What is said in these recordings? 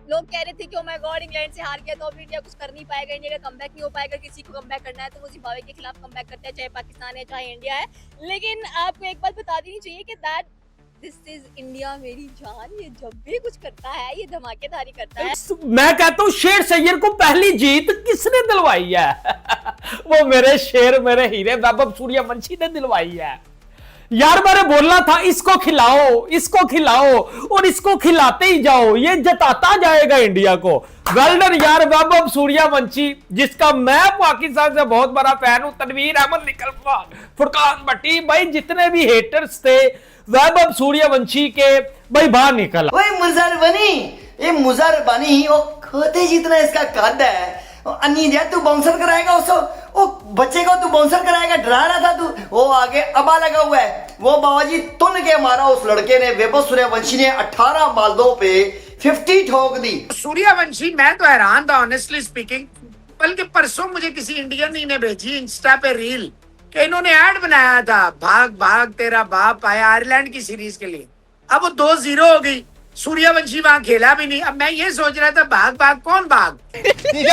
लोग कह रहे थे कि ओ माय गॉड इंग्लैंड से हार गया तो अब इंडिया कुछ कर नहीं पाएगा, इंडिया का कमबैक नहीं हो पाएगा, किसी को कमबैक करना है तो वो जिम्बाब्वे के खिलाफ कमबैक करता है, चाहे पाकिस्तान है चाहे इंडिया है। लेकिन आपको एक बात बता देनी चाहिए कि दैट दिस इज इंडिया मेरी जान, ये जब भी कुछ करता है ये धमाकेदारी करता है। मैं कहता हूं शेर सैयद को पहली जीत किसने दिलवाई है? वो मेरे शेर मेरे हीरे वैभव सूर्यवंशी ने दिलवाई है यार। मैंने बोलना था इसको खिलाओ और इसको खिलाते ही जाओ, ये जताता जाएगा इंडिया को। वेल डन यार वैभव सूर्यवंशी, जिसका मैं पाकिस्तान से बहुत बड़ा फैन हूं। तनवीर अहमद निकलवा, फुरकान भट्टी, भाई जितने भी हेटर्स थे वैभव सूर्यवंशी के, भाई बाहर निकल। ये मुजरबानी वो खोते जितना इसका कद है। अन्नी दिया तू बाउंसर कराएगा उसको, वो बच्चे को तू बाउंसर कराएगा, डरा रहा था तू। वो आगे अबा लगा हुआ है, वो बाबाजी तुन के मारा उस लड़के ने। वैभव सूर्यवंशी ने 18 बाल्दों पे 50 ठोक दी। सूर्यवंशी मैं तो हैरान था ऑनेस्टली स्पीकिंग। बल्कि परसों मुझे किसी इंडियन ही ने भेजी इंस्टा पे रील कि इन्होंने ऐड बनाया था, भाग भाग तेरा बाप आया आयरलैंड की सीरीज के लिए। अब वो 2-0 हो गई, सूर्यवंशी वहां खेला भी नहीं। अब मैं ये सोच रहा था भाग भाग कौन भाग।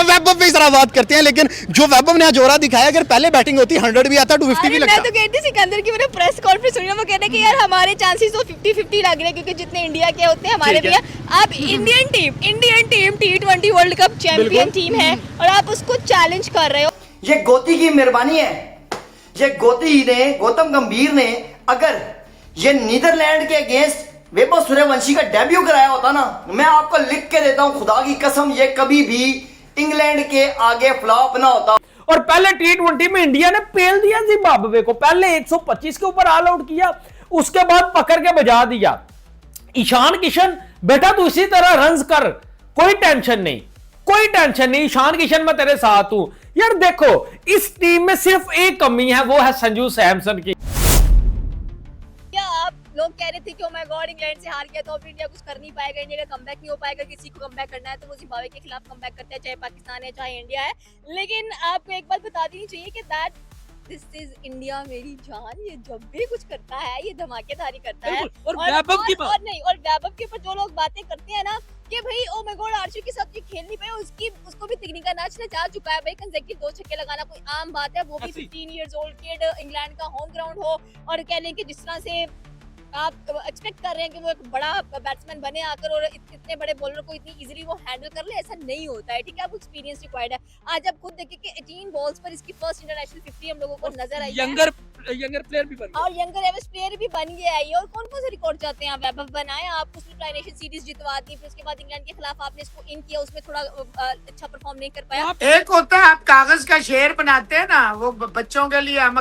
वैभव पे जरा बात करते हैं, लेकिन जो वैभव ने आज जोरा दिखाया, अगर पहले बैटिंग होती 100 भी आता 250 भी लगता। मैं तो कहती सिकंदर की मैंने प्रेस कॉन्फ्रेंस सुनी, वो कहते कि यार हमारे चांसेस तो 50-50 लग रहे हैं क्योंकि जितने इंडिया के होते हैं हमारे भी हैं। आप Indian team T20 world cup champion team है और आप उसको चैलेंज कर रहे हो। ये गोती की मेहरबानी है। ये गोती ने, गौतम गंभीर ने, अगर ये नीदरलैंड के अगेंस्ट वैभव सूर्यवंशी का डेब्यू कराया होता ना, मैं आपको लिख के देता हूं खुदा की कसम, ये कभी भी इंग्लैंड के आगे फ्लॉप ना होता। और पहले T20 में इंडिया ने पेल दिया जिम्बाब्वे को, पहले 125 के ऊपर ऑल आउट किया, उसके बाद पकड़ के बजा दिया। ईशान किशन बेटा तू इसी तरह रन्स कर, कोई टेंशन नहीं ईशान किशन मैं तेरे साथ हूं। यार देखो इस टीम में सिर्फ एक कमी है, वो है संजू सैमसन की। लोग कह रहे थे कि ओ माय गॉड इंग्लैंड से हार गया तो अब इंडिया कुछ कर नहीं पाएगा, इंडिया का कमबैक नहीं हो पाएगा, किसी को कमबैक करना है तो वो जिम्बाब्वे के खिलाफ कमबैक करता है, चाहे पाकिस्तान है चाहे इंडिया है। लेकिन आपको एक बात बता देनी चाहिए कि दैट दिस इज इंडिया मेरी जान, ये जब भी कुछ करता है ये धमाकेदारी करता है। और वैभव की बात नहीं, और वैभव के ऊपर जो लोग बातें करते हैं ना कि भाई ओ माय गॉड आर्चर के साथ ये खेल नहीं पाया, उसको भी तकनीका नाचना चाह चुका है। भाई कंसेक्यूटिव 2 छक्के लगाना कोई आम बात है, वो भी 15 इयर्स ओल्ड किड, इंग्लैंड का होम ग्राउंड हो और कह लें कि जिस तरह से आप एक्सपेक्ट कर रहे हैं कि वो एक बड़ा बैट्समैन बने आकर और इतने बड़े बॉलर को इतनी इजीली वो हैंडल कर ले, ऐसा नहीं होता है। ठीक है, अब एक्सपीरियंस रिक्वायर्ड है। आज आप खुद देखें कि 18 बॉल्स पर इसकी फर्स्ट इंटरनेशनल 50 हम लोगों को नजर आई है। यंगर प्लेयर भी बन गया और यंगर एवरेज प्लेयर भी बन गया है। और कौन कौन से रिकॉर्ड चाहते हैं आप? वैभव बनाए, आप उसने ट्राई नेशन सीरीज जितवा दी, फिर उसके बाद इंग्लैंड के खिलाफ आपने इसको इन किया, उसमें थोड़ा अच्छा परफॉर्म नहीं कर पाया। एक होता है आप कागज का शेर बनाते हैं ना, वो बच्चों के लिए हम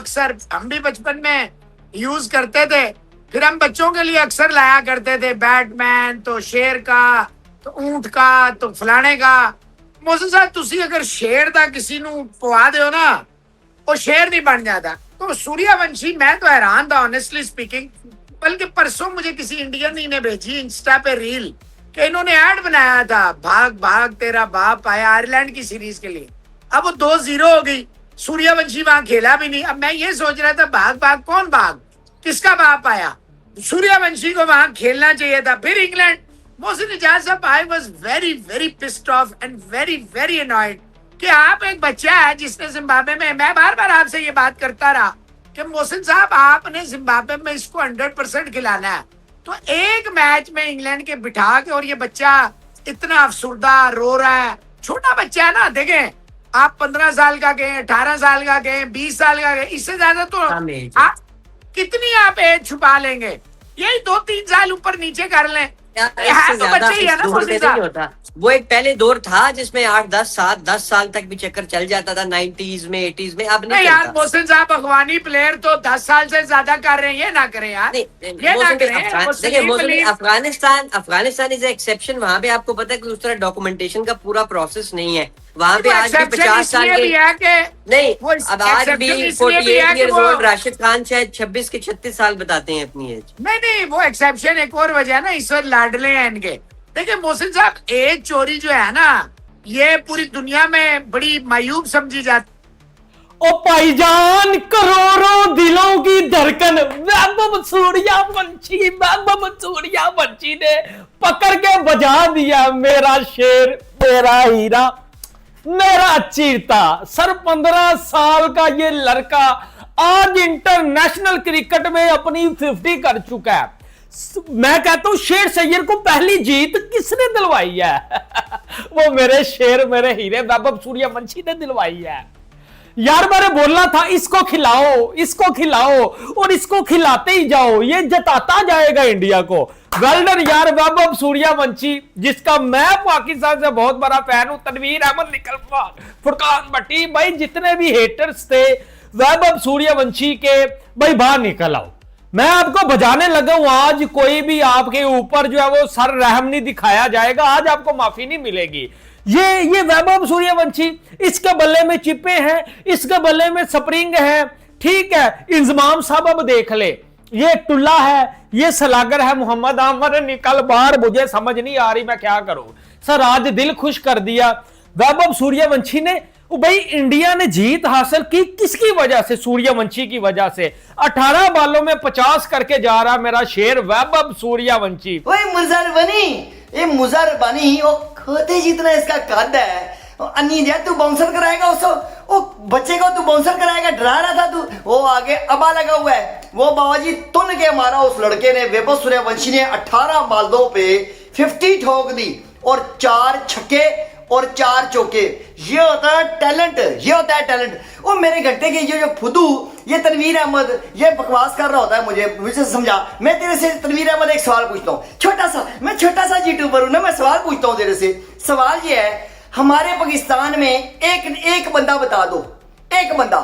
भी बचपन में यूज करते थे। फिर हम बच्चों के लिए अक्सर लाया करते थे बैटमैन, तो शेर का, तो ऊंट का, तो फलाने का। मोहसिन साहब तुसी अगर शेर दा किसी नू पवा दो ना, वो शेर नहीं बन जाता। तो सूर्यवंशी मैं तो हैरान था ऑनेस्टली स्पीकिंग। बल्कि परसों मुझे किसी इंडियन ही ने भेजी इंस्टा पे रील कि इन्होंने ऐड बनाया था, भाग भाग तेरा बाप आया आयरलैंड की सीरीज के लिए। अब वो 2-0 हो गई, सूर्यवंशी वहां खेला भी नहीं। अब मैं ये सोच रहा था भाग भाग कौन भाग, किसका बाप आया। सूर्यवंशी को वहां खेलना चाहिए था। फिर इंग्लैंड, मोहसिन इजाज साहब, I was very very pissed off and very very annoyed कि आप एक बच्चा है जिसने जिम्बाब्वे में, मैं बार बार आपसे ये बात करता रहा कि मोहसिन साहब आपने जिम्बाब्वे में इसको 100% खिलाना है। तो एक मैच में इंग्लैंड के बिठा के, और ये बच्चा इतना अफसुर्दा रो रहा है, छोटा बच्चा है ना। देखें आप 15 साल का गए, 18 साल का गए, 20 साल का गए, इससे ज्यादा तो आप कितनी आप एज छुपा लेंगे। यही 2-3 साल ऊपर नीचे कर लें, तो बच्चे ही है ना। वो एक पहले दौर था जिसमें 8-10 साल तक भी चक्कर चल जाता था 90s में 80s में। अब नहीं यार मोहसिन साहब, अफगानी प्लेयर तो 10 साल से ज्यादा कर रहे हैं, ये ना करें यार, ये ना करें। Afghanistan is exception. वहाँ पे आपको पता है कि उस तरह डॉक्यूमेंटेशन का पूरा प्रोसेस नहीं है। वहाँ पे आज भी 50 साल के नहीं, अब आज भी 48 ईयर्स ओल्ड राशिद खान शायद 26 के 36 साल बताते हैं अपनी एज। नहीं, वो एक्सेप्शन एक और वजह है ना, इस वक्त लाडले हैं इनके। देखिए मोहसिन साहब, एज चोरी जो है ना, ये पूरी दुनिया में बड़ी मायूब समझी जाती। ओ भाईजान करोड़ों दिलों की धड़कन वैभव सूर्यवंशी ने पकड़ के बजा दिया मेरा शेर, मेरा हीरा, मेरा चीता। सर 15 साल का ये लड़का आज इंटरनेशनल क्रिकेट में अपनी 50 कर चुका है। मैं कहता हूं शेर सैयद को पहली जीत किसने दिलवाई है? वो मेरे शेर मेरे हीरे वैभव सूर्यवंशी ने दिलवाई है। यार मैंने बोलना था इसको खिलाओ और इसको खिलाते ही जाओ, ये जताता जाएगा इंडिया को। वेल डन यार वैभव सूर्यवंशी, जिसका मैं पाकिस्तान से बहुत बड़ा फैन हूं। तनवीर अहमद निकल, फुरकान भट्टी, भाई जितने भी हेटर्स थे वैभव सूर्यवंशी के, भाई बाहर निकल आओ। मैं आपको बजाने लगा हूं, आज कोई भी आपके ऊपर जो है वो सर रहम नहीं दिखाया जाएगा, आज आपको माफी नहीं मिलेगी। ये वैभव सूर्यवंशी, इसके बल्ले में चिप्पे हैं, इसके बल्ले में स्प्रिंग है, ठीक है। इंजमाम साहब अब देख ले, ये टुल्ला है, ये सलागर है, मोहम्मद आमर निकल बाहर, मुझे समझ नहीं आ रही मैं क्या करूं। सर आज दिल खुश कर दिया वैभव सूर्यवंशी ने। भाई इंडिया ने जीत हासिल की किसकी वजह से? सूर्यवंशी की वजह से। 18 बालों में 50 करके जा रहा मेरा शेर वैभव सूर्यवंशी। ये मुजर बनी वो खोते जितना इसका कद है। अन्नी दिया तू बाउंसर कराएगा उसको, वो बच्चे को तू बाउंसर कराएगा, डरा रहा था तू, वो आगे अबा लगा हुआ है। वो बाबाजी तुन के मारा उस लड़के ने, वैभव सूर्यवंशी ने 18 बालों पे 50 ठोक दी और 4 छक्के और 4 चौके। ये होता है टैलेंट, ये होता है टैलेंट। वो मेरे घंटे के ये जो फुदू, ये तनवीर अहमद, ये बकवास कर रहा होता है मुझे समझा। मैं तेरे से तनवीर अहमद एक सवाल पूछता हूँ, मैं छोटा सा यूट्यूबर हूं ना, मैं सवाल पूछता हूँ तेरे से। सवाल ये है, हमारे पाकिस्तान में एक बंदा बता दो, एक बंदा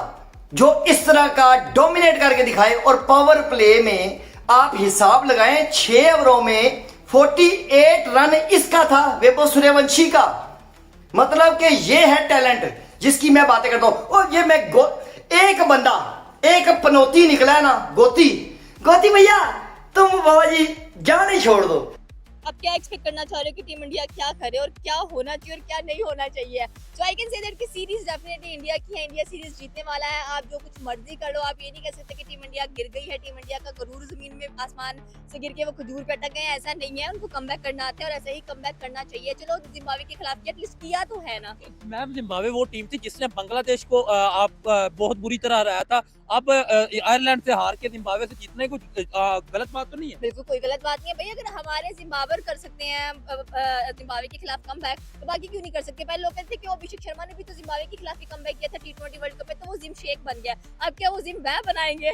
जो इस तरह का डोमिनेट करके दिखाए। और पावर प्ले में आप हिसाब लगाएं, 6 ओवरों में 48 रन इसका था, वैभव सूर्यवंशी का। मतलब कि ये है टैलेंट जिसकी मैं बातें करता हूं। और ये मैं एक बंदा, एक पनौती निकला है ना, गोती भैया, तुम बाबा जी जान ही छोड़ दो। अब क्या एक्सपेक्ट करना चाह रहे हो कि टीम इंडिया क्या करे और क्या होना चाहिए और क्या नहीं होना चाहिए? सो आई कैन से दैट कि सीरीज डेफिनेटली इंडिया की है, इंडिया सीरीज जीतने वाला है। आप जो कुछ मर्जी कर लो, आप ये नहीं कह सकते कि टीम इंडिया गिर गई है। टीम इंडिया का गरूर जमीन में आसमान से गिर के वो खजूर पे अटक गए, ऐसा नहीं है। उनको कमबैक करना आता है और ऐसा ही कमबैक करना चाहिए। चलो जिम्बाब्वे के खिलाफ एटलीस्ट किया तो है ना। मैम जिम्बाब्वे वो टीम थी जिसने बांग्लादेश को बहुत बुरी तरह हराया था। अब आयरलैंड से हार के जिम्बाब्वे से जीतने कुछ गलत बात तो नहीं है? बिल्कुल कोई गलत बात नहीं है भाई। अगर हमारे जिम्बाब्वे कर सकते हैं जिम्बाब्वे के खिलाफ कमबैक, तो बाकी क्यों नहीं कर सकते? पहले लोग कहते थे कि अभिषेक शर्मा ने भी तो जिम्बाब्वे के खिलाफ ही कमबैक किया था T20 वर्ल्ड कप में, तो वो जिम शेख बन गया। अब क्या वो जिम वह बनाएंगे?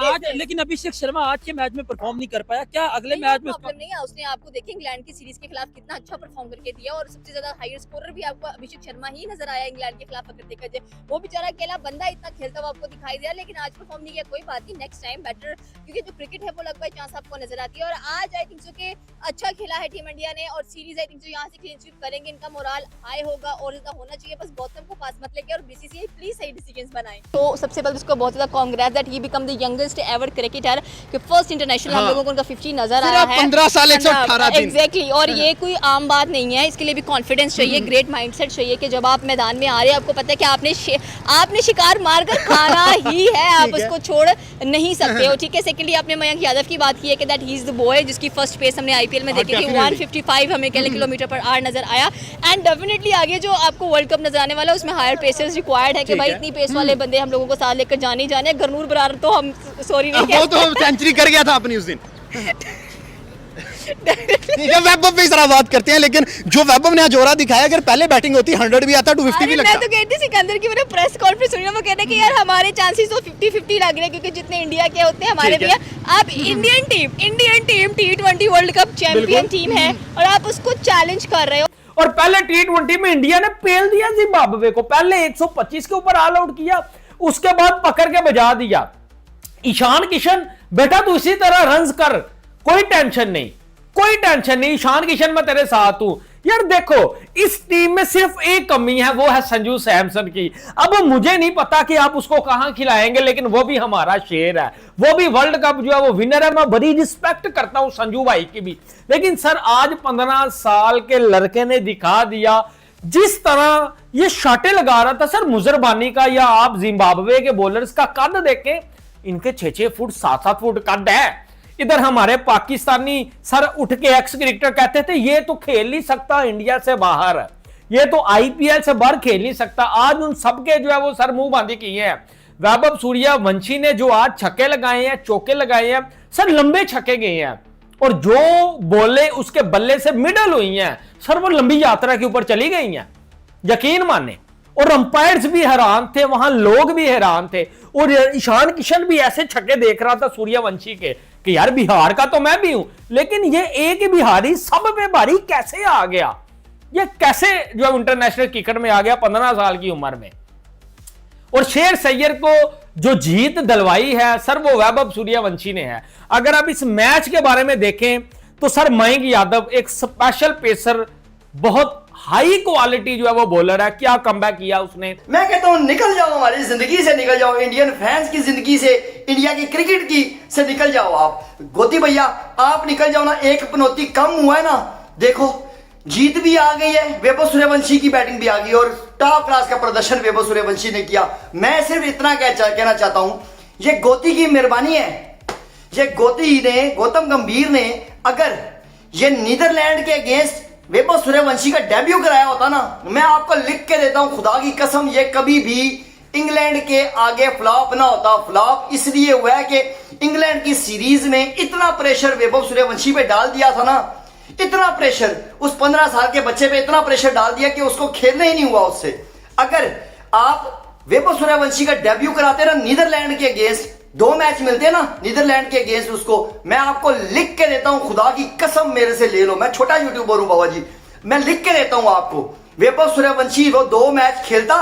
आज लेकिन अभिषेक शर्मा आज के मैच में परफॉर्म नहीं कर पाया, क्या अगले मैच में प्रॉब्लम नहीं है? उसने आपको देखिए इंग्लैंड की सीरीज के खिलाफ कितना अच्छा परफॉर्म करके दिया और सबसे ज्यादा हायर स्कोरर भी आपको अभिषेक शर्मा ही नजर आया इंग्लैंड के खिलाफ। अगर देखा जाए वो बेचारा अकेला बंदा इतना खेलता हुआ आपको दिखाई दिया, लेकिन आज परफॉर्म नहीं किया। कोई बात नहीं, नेक्स्ट टाइम बेटर, क्योंकि जो क्रिकेट है वो लगभग चांस आपको नजर आती है। और आज आई थिंक सो कि अच्छा खेला है टीम इंडिया ने और सीरीज आई थिंक सो यहाँ से क्लीन स्वीप करेंगे। इनका मोराल हाई होगा और ज्यादा होना चाहिए। बस गौतम को पास मत लेके और बीसीसीआई प्लीज सही डिसीजंस बनाएं। तो सबसे पहले उसको बहुत ज्यादा Congress that he become the youngest ever cricketer कि फर्स्ट इंटरनेशनल हम लोगों को उनका 50 नजर आया है। 15 साल 118 दिन एग्जैक्टली। और ये कोई आम बात नहीं है, इसके लिए भी कॉन्फिडेंस चाहिए, ग्रेट माइंडसेट चाहिए कि जब आप मैदान में आ रहे हैं आपको पता है कि आपने शिकार मारकर खाना ही है, आप उसको छोड़ नहीं सकते हो। ठीक है। सेकेंडली आपने मयंक यादव की बात की है कि that he is the boy जिसकी फर्स्ट पेस हमने आईपीएल में देखी थी 155 हमें किलोमीटर पर आवर नजर आया। एंड डेफिनेटली आगे जो आपको वर्ल्ड कप नजर आने वाला है उसमें हायर पेसर्स रिक्वायर्ड है कि भाई इतनी पेस वाले बंदे हम लोगों को साथ लेकर जाने ही जाने। गरनूर बरार तो हम सॉरी नहीं, वो तो सेंचुरी कर गया था अपनी उस दिन। वैभव पे जरा बात करते हैं, लेकिन जो वैभव ने जोरा दिखाया, अगर पहले बैटिंग होती 100 भी आता 250 भी लगता। मैं तो कहती सिकंदर की मैंने प्रेस कॉन्फ्रेंस सुनी, वो कहते हैं कि यार हमारे चांसेस तो 50-50 लग रहे हैं क्योंकि जितने इंडिया के होते हैं हमारे भी हैं। आप Indian team T20 world cup champion team है और आप उसको चैलेंज कर रहे हो। और पहले T20 में इंडिया ने पेल दिया जिम्बाब्वे को, पहले 125 के ऊपर ऑल आउट किया, उसके बाद पकड़ के बजा दिया। ईशान किशन बेटा तू इसी तरह रन्स कर, कोई टेंशन नहीं, कोई टेंशन नहीं, ईशान किशन मैं तेरे साथ हूं। यार देखो इस टीम में सिर्फ एक कमी है, वो है संजू सैमसन की। अब मुझे नहीं पता कि आप उसको कहां खिलाएंगे, लेकिन वो भी हमारा शेर है, वो भी वर्ल्ड कप जो है वो विनर है। मैं बड़ी रिस्पेक्ट करता हूं संजू भाई की भी, लेकिन सर आज 15 साल के लड़के ने दिखा दिया जिस तरह ये शाटे लगा रहा था सर मुजरबानी का, या आप जिम्बाब्वे के बॉलर्स का कद देखें, इनके 6-6 फुट 7-7 फुट कद है। इधर हमारे पाकिस्तानी सर उठ के एक्स क्रिकेटर कहते थे ये तो खेल नहीं सकता इंडिया से बाहर, ये तो आईपीएल से बाहर खेल नहीं सकता। आज उन सबके जो है वो सर मुंह बांधी किए हैं। वैभव सूर्यवंशी ने जो आज छक्के लगाए हैं, चौके लगाए हैं, सर लंबे छक्के गए हैं, और जो बोले उसके बल्ले से मिडल हुई हैं सर, वो लंबी यात्रा के ऊपर चली गई हैं, यकीन माने। और अंपायर्स भी हैरान थे, वहां लोग भी हैरान थे, और ईशान किशन भी ऐसे छक्के देख रहा था सूर्यवंशी के कि यार बिहार का तो मैं भी हूं, लेकिन ये एक बिहारी सब पे भारी कैसे आ गया, ये कैसे जो इंटरनेशनल क्रिकेट में आ गया 15 साल की उम्र में। और शेर सैयद को जो जीत दिलवाई है सर वो वैभव सूर्यवंशी ने है। अगर आप इस मैच के बारे में देखें तो सर मयंक यादव एक स्पेशल पेसर, बहुत हाई क्वालिटी जो है वो बॉलर है, क्या कमबैक किया उसने। मैं कहता हूं निकल जाओ, हमारी जिंदगी से निकल जाओ, इंडियन फैंस की जिंदगी से, इंडिया की क्रिकेट की से निकल जाओ आप। गोती भैया आप निकल जाओ ना, एक पनौती कम हुआ है ना। देखो जीत भी आ गई है, वैभव सूर्यवंशी की बैटिंग भी आ गई, और टॉप क्लास का प्रदर्शन वैभव सूर्यवंशी ने किया। मैं सिर्फ इतना कहना चाहता हूं, ये गोती की मेहरबानी है, ये गोती ने, गौतम गंभीर ने अगर ये नीदरलैंड के अगेंस्ट वैभव सूर्यवंशी का डेब्यू कराया होता ना, मैं आपको लिख के देता हूं खुदा की कसम, ये कभी भी इंग्लैंड के आगे फ्लॉप ना होता। फ्लॉप इसलिए हुआ है कि इंग्लैंड की सीरीज में इतना प्रेशर वैभव सूर्यवंशी पे डाल दिया था ना, इतना प्रेशर उस 15 साल के बच्चे पे इतना प्रेशर डाल दिया कि उसको खेलना ही नहीं हुआ उससे। अगर आप वैभव सूर्यवंशी का डेब्यू कराते ना नीदरलैंड के अगेंस्ट, 2 मैच मिलते ना नीदरलैंड के अगेंस्ट उसको, मैं आपको लिख के देता हूं खुदा की कसम, मेरे से ले लो, मैं छोटा यूट्यूबर हूं बाबा जी, मैं लिख के देता हूं आपको, वैभव सूर्यवंशी वो 2 मैच खेलता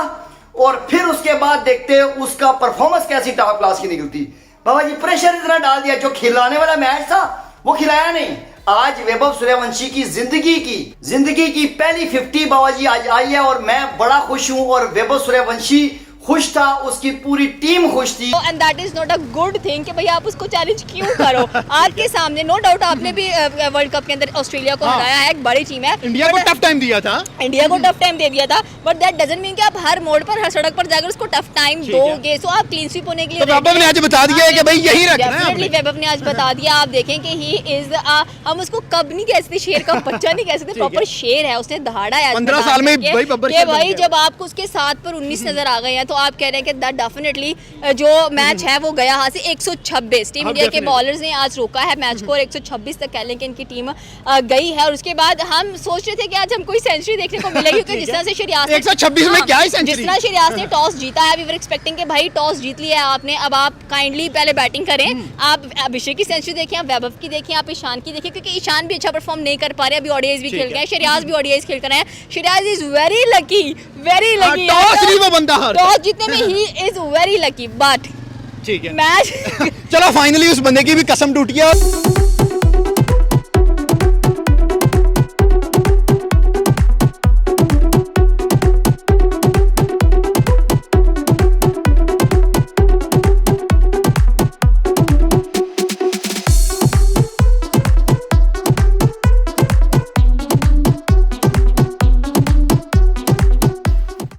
और फिर उसके बाद देखते उसका परफॉर्मेंस कैसी टॉप क्लास की निकलती। बाबा जी प्रेशर इतना डाल दिया, जो खिलाने वाला मैच था वो खिलाया नहीं। आज वैभव सूर्यवंशी की जिंदगी की पहली 50 बाबा जी आज आई है, और मैं बड़ा खुश हूं, और वैभव सूर्यवंशी खुश था, उसकी पूरी टीम खुश थी। And that is not a good thing कि भैया आप उसको चैलेंज क्यों करो। आपके सामने नो डाउट आपने भी वर्ल्ड कप के अंदर ऑस्ट्रेलिया को हराया है, एक बड़ी टीम है, इंडिया को टफ टाइम दिया था, दे दिया था, बट दैट डजंट मीन कि आप हर मोड़ पर, हर सड़क पर जाकर उसको टफ टाइम दोगे। सो आप क्लीन स्वीप होने के लिए, तो वैभव ने आज बता दिया है कि भाई यही रखना है आपने। वैभव ने आज बता दिया। आप देखें कि ही इज, हम उसको कब नहीं कह सकते, शेर का बच्चा नहीं कह सकते, प्रॉपर शेर है, उसने दहाड़ा है 15 साल में भाई बब्बर शेर बन भाई। गया। जब आपको उसके 7 पर 19 नजर आ गए हैं तो आप कह रहे हैं कि डेफिनेटली जो मैच है वो गया हाथ से। 126 टीम इंडिया के बॉलर्स ने आज रोका है मैच को, और 126 तक कह लें कि इनकी टीम गई है। और उसके बाद हम सोच रहे थे कि आज हम कोई सेंचुरी देखने को मिलेगी, क्योंकि जिस तरह से शरियास 126 में क्या है सेंचुरी, जिस तरह शरियास ने टॉस जीता है, वी वर एक्सपेक्टिंग कि भाई टॉस जीत लिया है आपने, अब आप काइंडली पहले बैटिंग करें। आप अभिषेक की सेंचुरी देखें, आप वैभव की देखें, आप ईशान की देखें, क्योंकि ईशान भी अच्छा परफॉर्म नहीं कर पा रहे, अभी ओडीआईज भी खेल गए, शरियास भी ओडीआईज खेल कर आए हैं। शरियास इज वेरी लकी, टॉस नहीं वो बंदा हार, टॉस जीतने में he is very lucky, but ठीक है मैच चलो फाइनली उस बंदे की भी कसम टूट गया।